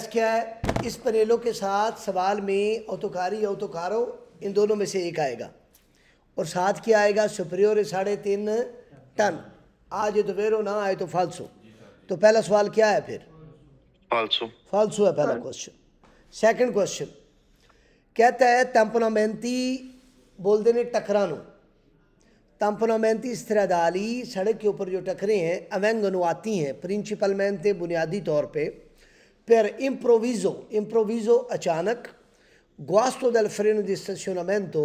क्या है, इस पनेलों के साथ सवाल में ऑटोकारी या ऑटोकारो इन दोनों में से एक आएगा और साथ क्या आएगा, सुपरियोर 3.5 टन। आज तो वेरो ना आए तो फाल्सो। तो पहला सवाल क्या है फिर? फाल्सो। फाल्सो है पहला क्वेश्चन। सेकंड क्वेश्चन कहता है तंपनामेंती बोलते ने टकरानो। तंपनामेंती स्त्रदाली सड़क के ऊपर जो टकरे हैं अवेंगनो आती हैं प्रिंसिपलमेंटे बुनियादी तौर पे per improvviso अचानक, guasto del freno di stazionamento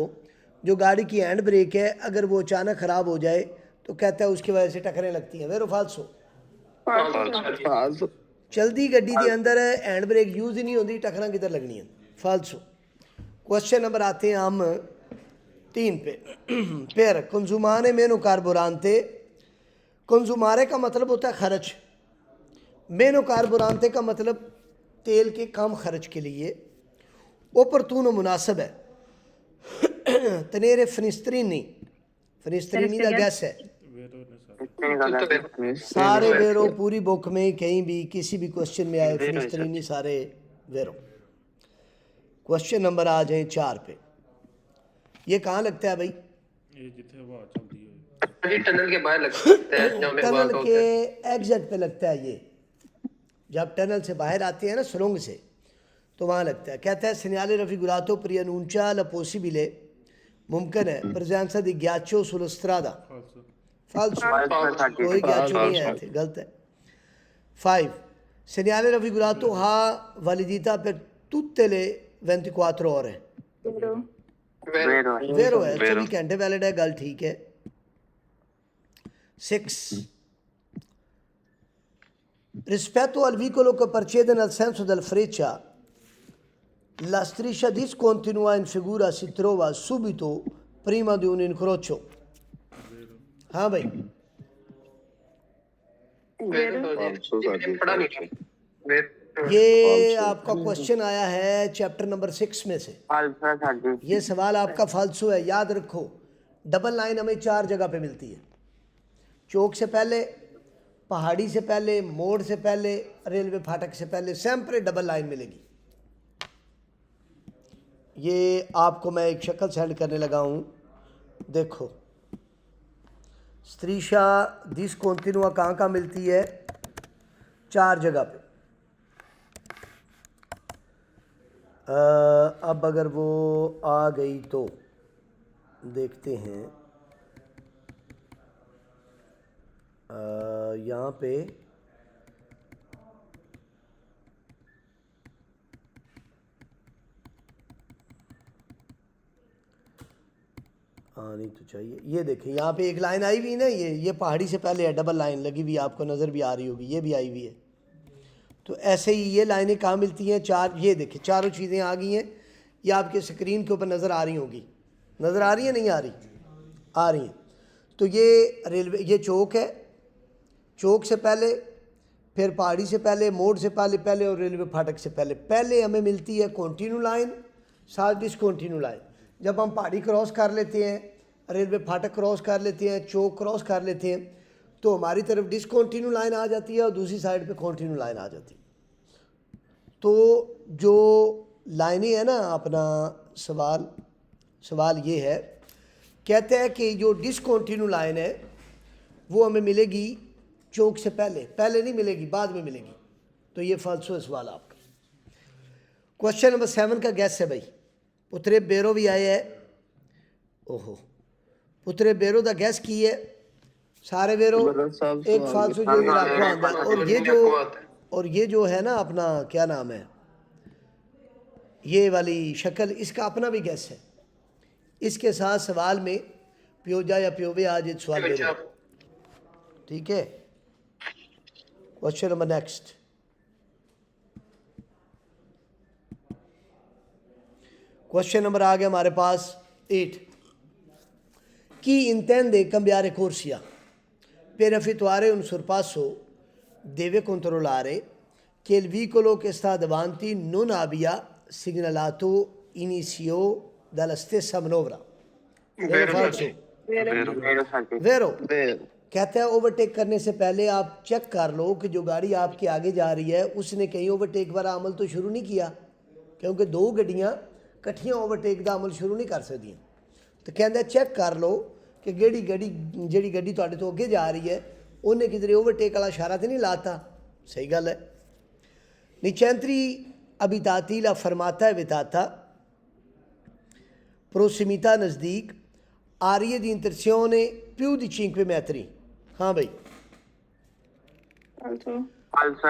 जो गाड़ी की हैंड ब्रेक है अगर वो अचानक ख़राब हो जाए तो कहता है उसकी वजह से टकरें लगती हैं। वेरो फाल्सो? चलती गड्डी के अंदर हैंड ब्रेक यूज़ ही नहीं होती, टकरां किधर लगनी है? फाल्सो। क्वेश्चन नंबर आते हैं हम 3 पे। फिर कंजुमाने मेनो कार्बोरांते, कंजुमारे का मतलब होता है खर्च, मेनो कार्बोरांते का मतलब तेल के कम खर्च के लिए, ओपरतूनो मुनासिब है, तनेरे फिनिस्त्रीनी, फिनिस्त्रीनी का गैस है, सारे वेरो पूरी बुक में कहीं भी किसी भी क्वेश्चन में आए फिनिस्त्रीनी सारे वेरो। क्वेश्चन नंबर आ जाए 4 पे। ये कहाँ लगता है भाई? ये जिथे हवा चलती है टनल के बाहर लगता है, टनल के एग्जिट पे लगता है ये, जब टनल से बाहर आते हैं ना सुरंग से तो वहाँ लगता है। कहता है segnale raffigurato per annuncia la possibile, मुमकिन है, presenza di ghiaccio sulla strada। फाल्सो, कोई ghiaccio नहीं आए थे, गलत है। 5 segnale raffigurato ha validità per tutte le 24 ore। वेरो है, 24 घंटे वैलिड है, गल ठीक है। 6 rispetto al vicolo che procede nel senso del freccia, la striscia discontinua in figura si trova subito prima di un incrocio। हाँ भाई, ये आपका क्वेश्चन आया है चैप्टर नंबर 6 में से। ये सवाल आपका फाल्सो है, याद रखो। डबल लाइन हमें 4 जगह पे मिलती है, चौक से पहले, पहाड़ी से पहले, मोड़ से पहले, रेलवे फाटक से पहले, sempre डबल लाइन मिलेगी। ये आपको मैं एक शक्ल सेंड करने लगा हूँ, देखो। स्त्रीशा डिस्कंटिन्यूआ कहाँ कहाँ मिलती है? 4 जगह पे। अब अगर वो आ गई तो देखते हैं। यहाँ पे आनी तो चाहिए। ये देखिए यहाँ पे एक लाइन आई हुई ना, ये पहाड़ी से पहले है, डबल लाइन लगी हुई, आपको नज़र भी आ रही होगी, ये भी आई हुई है। तो ऐसे ही ये लाइनें कहाँ मिलती हैं? 4। ये देखिए चारों चीज़ें आ गई हैं, ये आपके स्क्रीन के ऊपर नज़र आ रही होगी। नज़र आ रही है, नहीं आ रही? आ रही हैं। तो ये रेलवे, ये चौक है, चौक से पहले, फिर पहाड़ी से पहले, मोड़ से पहले और रेलवे फाटक से पहले। पहले हमें मिलती है कॉन्टीन्यू लाइन, साथ डिसकॉन्टीन्यू लाइन। जब हम पहाड़ी क्रॉस कर लेते हैं, रेलवे फाटक क्रॉस कर लेते हैं, चौक क्रॉस कर लेते हैं, तो हमारी तरफ डिसकॉन्टीन्यू लाइन आ जाती है और दूसरी साइड पे कॉन्टीन्यू लाइन आ जाती है। तो जो लाइनें हैं ना, अपना सवाल ये है, कहते हैं कि जो डिसकॉन्टीन्यू लाइन है वो हमें मिलेगी चौक से पहले नहीं मिलेगी, बाद में मिलेगी। तो ये फाल्सो है सवाल आपका। क्वेश्चन नंबर 7 का गैस है भाई। पुत्रे बेरो भी आए है। ओहो, पुत्रे बेरो का गैस की है सारे बेरो एक फाल्सो जो रखो आंदा है। और ये जो है ना अपना क्या नाम है, ये वाली शक्ल, इसका अपना भी गैस है। इसके साथ सवाल में प्योजा या प्योवे आज एक सवाल दे रहे हैं, ठीक है। Question number next. Question number आ गया हमारे पास 8। Chi intende cambiare corsia per effettuare un sorpasso deve controllare che il veicolo che sta davanti non abbia segnalato inizio dalla stessa manovra। Vero o falso? वेरो। Vero? कहता है overtake करने से पहले आप check कर लो कि जो गाड़ी आपके आगे जा रही है उसने कहीं ओवरटेक वाला अमल तो शुरू नहीं किया, क्योंकि दो गड्डियाँ कट्ठियाँ ओवरटेक का अमल शुरू नहीं कर सकदियाँ। तो कहता चेक कर लो कि जी गड्डी तुहाडे तो अगे जा रही है उन्हें किधरे ओवरटेक वाला इशारा तो नहीं लाता। सही गल है। निचेंत्री अबिताती ला फरमाता है विताता प्रोसिमिता नज़दीक आर्य दी इंटरसियोने più di 5 metri। हाँ भाई,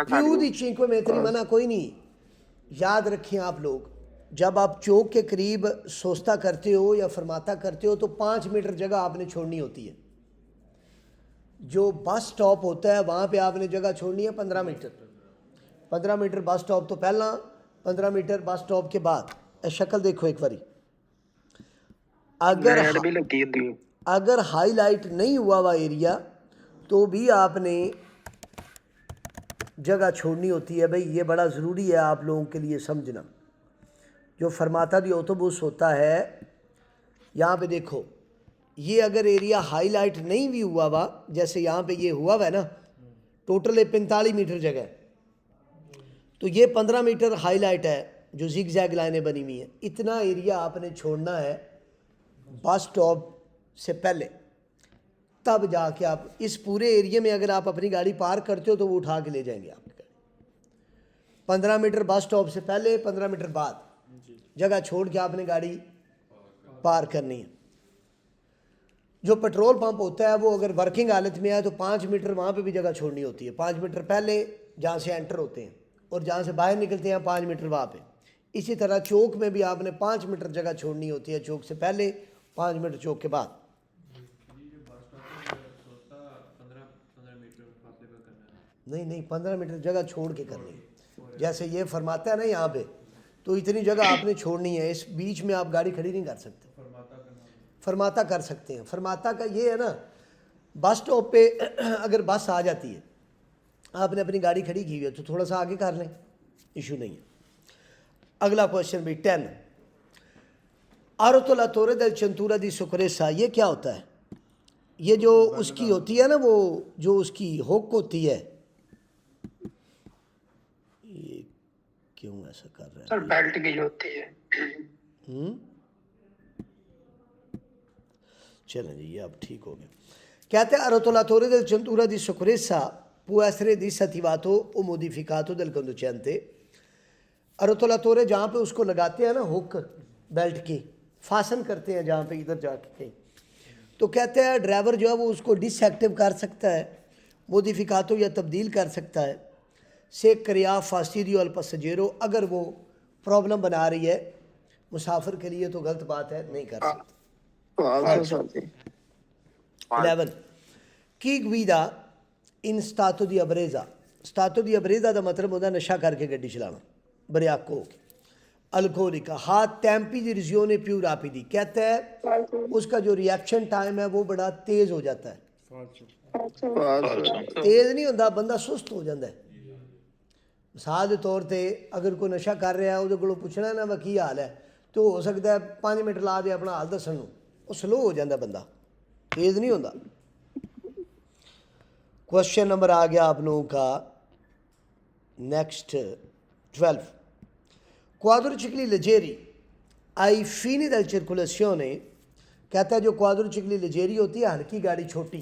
più di 5 metri मना कोई नहीं। याद रखें आप लोग, जब आप चौक के करीब सोस्ता करते हो या फरमाता करते हो तो 5 मीटर जगह आपने छोड़नी होती है। जो बस स्टॉप होता है वहाँ पे आपने जगह छोड़नी है 15 मीटर। 15 मीटर बस स्टॉप तो पहला, 15 मीटर बस स्टॉप के बाद। शक्ल देखो एक बारी, अगर हाईलाइट नहीं हुआ हुआ एरिया तो भी आपने जगह छोड़नी होती है। भाई ये बड़ा ज़रूरी है आप लोगों के लिए समझना। जो फरमाता दी ऑटोबस होता है, यहाँ पे देखो, ये अगर एरिया हाईलाइट नहीं भी हुआ हुआ, जैसे यहाँ पे ये हुआ हुआ है ना, टोटल है 45 मीटर जगह, तो ये 15 मीटर हाईलाइट है जो जिग जैग लाइनें बनी हुई हैं। इतना एरिया आपने छोड़ना है बस स्टॉप से पहले, तब जाके आप इस पूरे एरिया में अगर आप अपनी गाड़ी पार्क करते हो तो वो उठा के ले जाएंगे आपकी गाड़ी। 15 मीटर बस स्टॉप से पहले, 15 मीटर बाद जगह छोड़ के आपने गाड़ी पार्क करनी है। जो पेट्रोल पंप होता है वो अगर वर्किंग हालत में है तो 5 मीटर वहाँ पे भी जगह छोड़नी होती है। 5 मीटर पहले जहाँ से एंटर होते हैं और जहाँ से बाहर निकलते हैं 5 मीटर वहाँ पे। इसी तरह चौक में भी आपने 5 मीटर जगह छोड़नी होती है, चौक से पहले, 5 मीटर चौक के बाद। नहीं 15 मीटर जगह छोड़ के करनी है। जैसे ये फरमाता है ना यहाँ पे, तो इतनी जगह आपने छोड़नी है। इस बीच में आप गाड़ी खड़ी नहीं कर सकते। फरमाता कर सकते हैं। फरमाता का ये है ना, बस स्टॉप पे अगर बस आ जाती है, आपने अपनी गाड़ी खड़ी की हुई है तो थोड़ा सा आगे कर लें, इशू नहीं है। अगला क्वेश्चन भी 10, आरोतोलातोरे del centura di sicurezza, ये क्या होता है? ये जो उसकी होती है ना, वो जो उसकी हुक होती है, ये क्यों ऐसा कर रहा है? सर बेल्ट की होती है। चलें जी, ये अब ठीक हो गया। कहते हैं आरोतोलातोरे del centura di sicurezza può essere disattivato o modificato dal conducente। आरोतोलातोरे जहाँ पे उसको लगाते हैं ना, हुक बेल्ट की फासन करते हैं जहाँ पे इधर जाके कहीं, तो कहते हैं ड्राइवर जो है वो उसको डिसएक्टिव कर सकता है, मोडिफिकातो या तब्दील कर सकता है, से क्रिया फास्टिडियो अल पसेजेरो, अगर वो प्रॉब्लम बना रही है मुसाफिर के लिए तो गलत बात है, नहीं कर सकते। 11 की गुइदा इन स्टातो दी अब्रेजा। स्टातो दी अब्रेजा का मतलब होता है नशा करके गड्डी चलाना, बरियाको होके। अल्कोहलिका हाथ टैम्पी दी रिजियोने प्यू रापिदी, कहता है उसका जो रिएक्शन टाइम है वो बड़ा तेज हो जाता है। तेज नहीं होता, बंदा सुस्त हो जाता है। मिसाल के तौर पर अगर कोई नशा कर रहा है, वो पूछना ना वह की हाल है, तो हो सकता है 5 मिनट ला दे अपना हाल दसन, वो स्लो हो जाता बंदा, तेज नहीं होता। क्वेश्चन नंबर आ गया आप लोगों का next 12, quadricicli leggeri ai fini del circolazione, कहता है जो क्वाड्रिसिकली लेजेरी होती है, हल्की गाड़ी छोटी,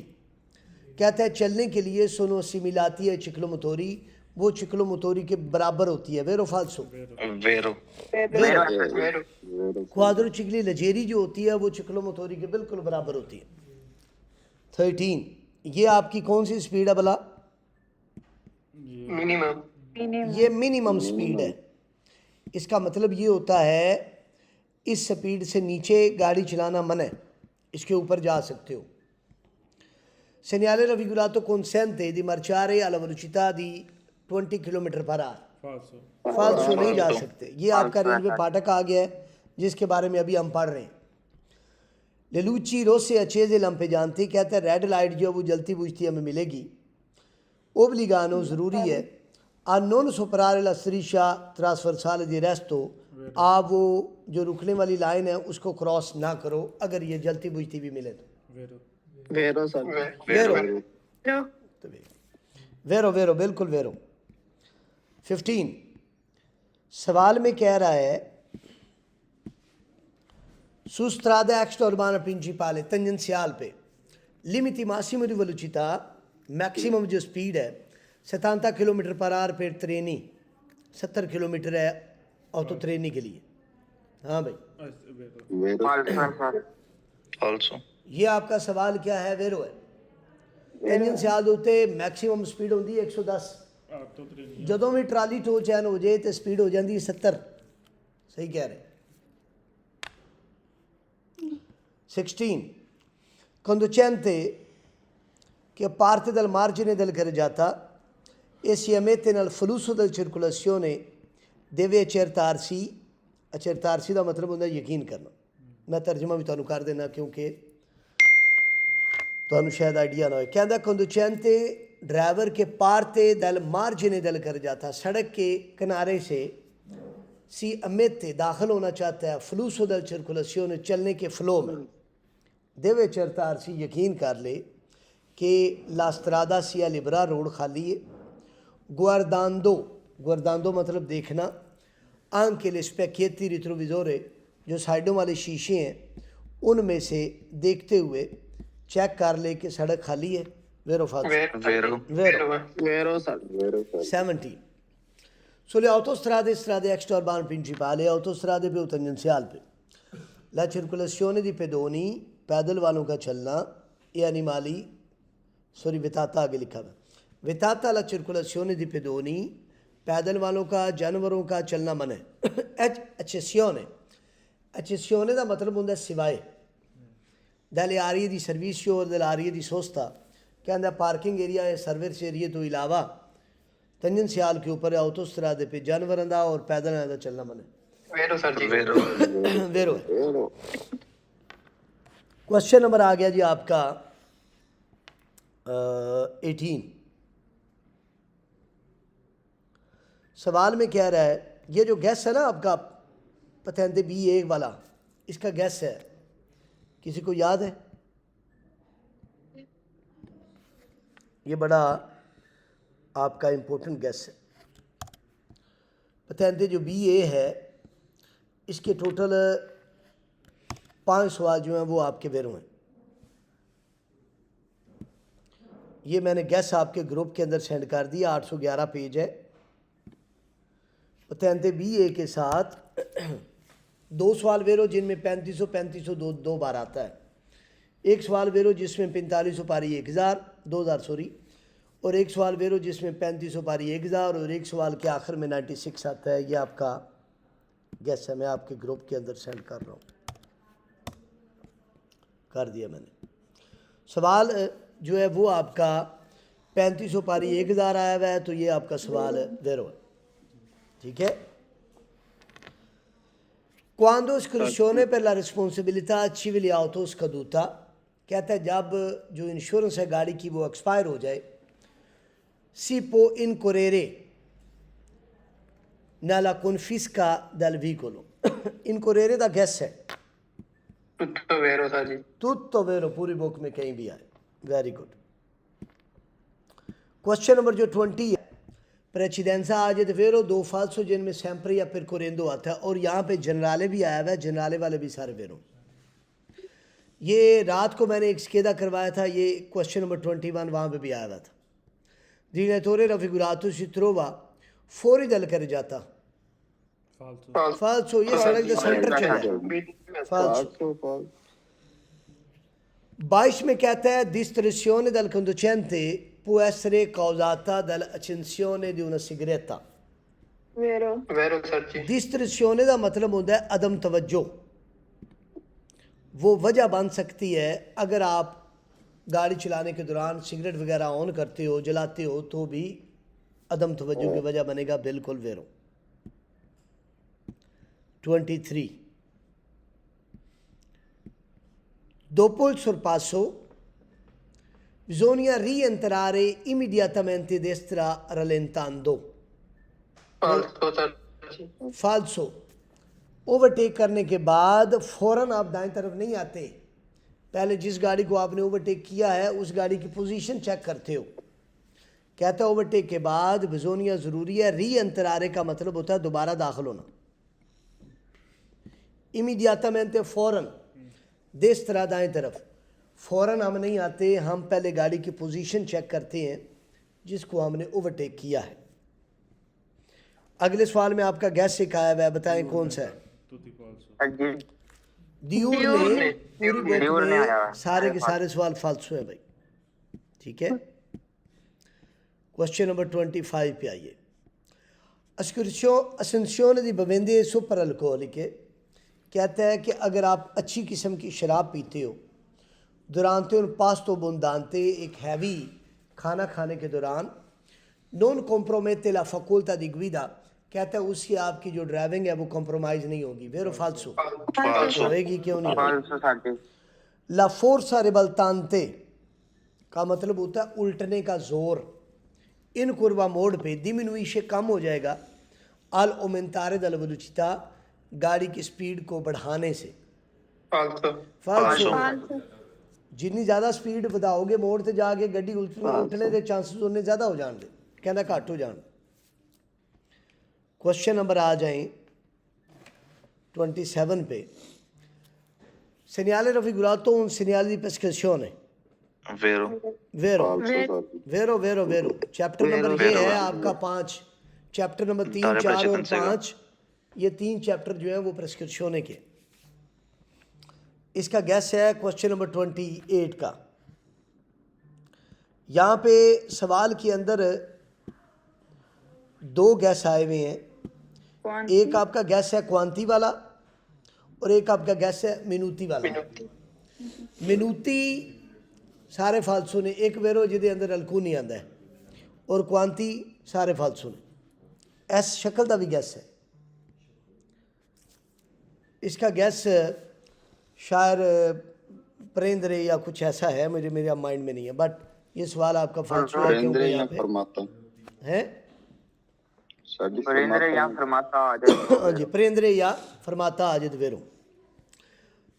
कहता है चलने के लिए सोनो सिमिलाती है चिक्लोमोटोरी, वो चिक्लोमोटोरी के बराबर होती है। वेरो फाल्सो? वेरो। क्वाड्रिसिकली लेजेरी जो होती है वो चिक्लोमोटोरी के बिल्कुल बराबर होती है। 13, ये आपकी कौन सी स्पीड है भला? मिनिमम। ये मिनिमम स्पीड है। इसका मतलब ये होता है इस स्पीड से नीचे गाड़ी चलाना मन है, इसके ऊपर जा सकते हो। segnale ravvicolato consente di marciare alla velocità di 20 km/h। फालसो नहीं जा सकते। ये आपका रेलवे फाटक आ गया है जिसके बारे में अभी हम पढ़ रहे हैं। लेलूची रोसे अच्छेजे लंपे जानती, कहते हैं रेड लाइट जो वो जलती बुझती हमें मिलेगी। ओब्लिगानो ज़रूरी है। आ नॉन सुपरारे ला स्त्रीशा ट्रांसफरसाल दी रेस्तो, आप वो जो रुकने वाली लाइन है उसको क्रॉस ना करो अगर ये जलती बुझती भी मिले तो। वेरो सर वेरो वेरो तो वेरो वेरो बिल्कुल वेरो। 15 सवाल में कह रहा है su strada extraurbana principale tangenziale पे limiti massimo di velocità maximum जो स्पीड है 70 किलोमीटर पर आवर पर ट्रेनी 70 किलोमीटर है ऑटो ट्रेनी के लिए। हाँ भाई वेरो ऑल्सो ये आपका सवाल क्या है? वेरो है। ਟੈਂਜੈਂਸ਼ੀਅਲ ਦੇ ਉੱਤੇ ਮੈਕਸਿਮਮ ਸਪੀਡ ਹੁੰਦੀ ਹੈ 110। ਆਟੋ ਟ੍ਰੇਨ ਜਦੋਂ ਵੀ ਟਰਾਲੀ ਟੋ ਚੈਨ ਹੋ ਜੇ ਤੇ ਸਪੀਡ ਹੋ ਜਾਂਦੀ ਹੈ 70। ਸਹੀ ਕਹਿ ਰਹੇ। 16 conducente che parte dal margine del carreggiata e si ammette nel flusso della circolazione deve accertarsi ਦਾ ਮਤਲਬ ਹੁੰਦਾ ਯਕੀਨ ਕਰਨਾ। ਮੈਂ ਤਰਜਮਾ ਵੀ ਤੁਹਾਨੂੰ ਕਰ ਦੇਣਾ ਕਿਉਂਕਿ ਤੁਹਾਨੂੰ ਸ਼ਾਇਦ ਆਈਡੀਆ ना हो। कहता conducente ड्राइवर के parte dal margine del carreggiata सड़क के किनारे से si ammette दाखिल होना चाहता है flusso della circolazione चलने के फ्लो में deve accertarsi यकीन कर ले कि la strada sia libera road खाली है। guardando मतलब देखना anche le specchietti retrovisore जो साइडों वाले शीशे हैं उनमें से देखते हुए चेक कर ले कि सड़क खाली है। वेरो फाल्सो वेरो वेरो वेरो sir 17 sulle autostrade extraurbane principali autostrade पे tangenziali पे la circolazione di pedoni पैदल वालों का चलना e animali विताता आगे लिखा हुआ विताता la circolazione di pedoni पैदल वालों का जानवरों का चलना मन है। accessione का मतलब होता है सिवाय dalle aree di servizio और dalle aree di sosta कहता पार्किंग एरिया है सर्विस एरिया तो इलावा तंजनसियाल के ऊपर ऑटोस्ट्रादे पे जानवरों का और पैदल का चलना मन है। वेरो सर जी वेरो वेरो क्वेश्चन नंबर आ गया जी आपका 18। सवाल में कह रहा है ये जो गैस है ना आपका पतेंते B1 वाला इसका गैस है किसी को याद है? ये बड़ा आपका इम्पोर्टेंट गैस है। पतेंते जो BA है इसके टोटल 5 सवाल जो हैं वो आपके वेरो हैं। ये मैंने गैस आपके ग्रुप के अंदर सेंड कर दिया। 811 पेज है। पतेंते BA के साथ 2 सवाल वेरो जिनमें 3500 दो बार आता है। एक सवाल वेरो जिसमें 4500 पारी 2000 सॉरी और एक सवाल वेरो जिसमें 3500 पारी 1000 और एक सवाल के आखिर में 96 आता है। ये आपका गैस है। मैं आपके ग्रुप के अंदर सेंड कर रहा हूँ। कर दिया मैंने। सवाल जो है वो आपका 3500 पारी 1000 आया हुआ है तो ये आपका सवाल वेरो है। ठीक है। Quando escursione per la responsabilità civile auto scaduta कहता है जब जो इंश्योरेंस है गाड़ी की वो एक्सपायर हो जाए si può incorrere nella confisca del veicolo। incorrere da gas है तो वेरो सर जी tutto vero पूरी बुक में कहीं भी आए। Very good. क्वेश्चन नंबर जो 20 है प्रेसिडेंसा आ जाए तो वेरो 2 फाल्सो जिनमें सैम्पर या फिर कोरेंदो आता है और यहाँ पे जनराले भी आया हुआ है। जनराले वाले भी सारे वेरो। ये रात को मैंने एक स्केदा करवाया था। ये क्वेश्चन नंबर 21 वहाँ पे भी आया हुआ था। direttore raffigurato si trova fuori dal carreggiata ਫਾਲਤੂ falso ये सड़क के सेंटर चल है falso। 22 में कहता है distrazione dal conducente può essere causata dall'accensione di una sigaretta। वेरो वेरो सर जी distrazione का मतलब होता है अदम तवज्जो। वो वजह बन सकती है अगर आप गाड़ी चलाने के दौरान सिगरेट वगैरह ऑन करते हो जलाते हो तो भी अदम तवज्जो की वजह बनेगा। बिल्कुल वेरो। 23 dopo il sorpasso bisogna rientrare immediatamente destra rallentando। फाल्सो सर जी फाल्सो ओवरटेक करने के बाद फौरन आप दाएं तरफ नहीं आते पहले जिस गाड़ी को आपने ओवरटेक किया है उस गाड़ी की पोजीशन चेक करते हो। कहता है ओवरटेक के बाद बिजोनिया ज़रूरी है। री अंतरारे का मतलब होता है दोबारा दाखिल होना। इमीडियाटामेंटे फ़ौरन, देश तरह दाएँ तरफ। फ़ौरन हम नहीं आते, हम पहले गाड़ी की पोजीशन चेक करते हैं जिसको हमने ओवरटेक किया है। अगले सवाल में आपका गैस सिखाया हुआ है, बताएं कौन सा है। तुति फाल्सो। सर जी दियूर ने पूरी बुक दियूर ने आया में है। सारे के सारे सवाल फालतू है भाई, ठीक है। क्वेश्चन नंबर 25 पे आइए। असंसियोन दी बवेंदे सुपर अल्कोहलिके कहता है कि अगर आप अच्छी किस्म की शराब पीते हो durante un pasto abbondante, एक हैवी खाना खाने के दौरान, non compromette la facoltà di guida, कहता है उसकी आपकी जो ड्राइविंग है वो कॉम्प्रोमाइज़ नहीं होगी। वेरो फाल्सो होएगी, क्यों नहीं होगी। फाल्सो सर जी। ला फोर्सा रिबल्तांते का मतलब होता है उल्टने का जोर। इन कुर्बा मोड पे दिमिनुइशे कम हो जाएगा। अल ओमेंतारे दल वेलोसिटा गाड़ी की स्पीड को बढ़ाने से। फाल्सो फाल्सो जिन्नी ज़्यादा स्पीड ਵਧਾओगे मोड़ ते जाके गड्डी उल्टने के चांसेस उन्ने ज़्यादा हो जाएंगे, कहना घट हो जान। क्वेश्चन नंबर आ जाएं 27 पे। segnale raffigurato un segnale di prescrizione। Vero. वेरो वेरो वेरो वेरो चैप्टर नंबर ये है आपका 5। चैप्टर नंबर 3, Tale 4 और precedenza. 5, ये 3 चैप्टर जो है वो प्रेस्क्रिप्शन के। इसका गैस है क्वेश्चन नंबर 28 का। यहाँ पे सवाल के अंदर 2 गैस आए हुए हैं। एक आपका गैस है क्वांती वाला और एक आपका गैस है मिनूती वाला। मिनूती सारे फालसू ने, एक वेरो जिदे अंदर अलकू नहीं आता है, और क्वांती सारे फालसू ने। इस शक्ल का भी गैस है। इसका गैस शायर प्रेंद्रे या कुछ ऐसा है, मेरे माइंड में नहीं है, बट ये सवाल आपका फालतू है क्योंकि यहाँ पे है प्रेंद्रे या फरमाता आ जाए। हाँ जी, प्रेंद्रे या फरमाता आजिद वेरो।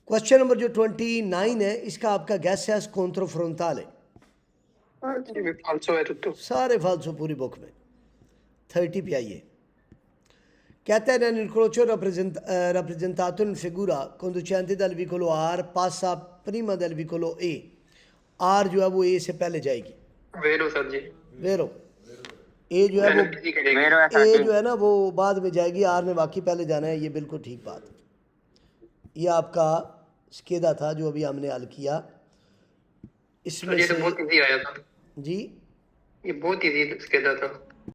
क्वेश्चन नंबर जो 29 है, इसका आपका गैस है स्कोंत्रो फ्रोंताले। ये भी फाल्सो है तुत्तो। सारे फालसू पूरी बुक में। 30 पे आइए। कहता है nell'incrocio rappresentato in figura conducente dal vicolo R passa prima del vicolo E। R जो है वो A से पहले जाएगी। वेरो सर जी। वेरो ए जो है वो मेरो है सर ए जी। जो है ना वो बाद में जाएगी, आर ने बाकी पहले जाना है। ये बिल्कुल ठीक बात है। ये आपका स्केदा था जो अभी हमने हल किया। इसमें ये तो से बहुत इजी आया था जी ये बहुत इजी स्केदा था।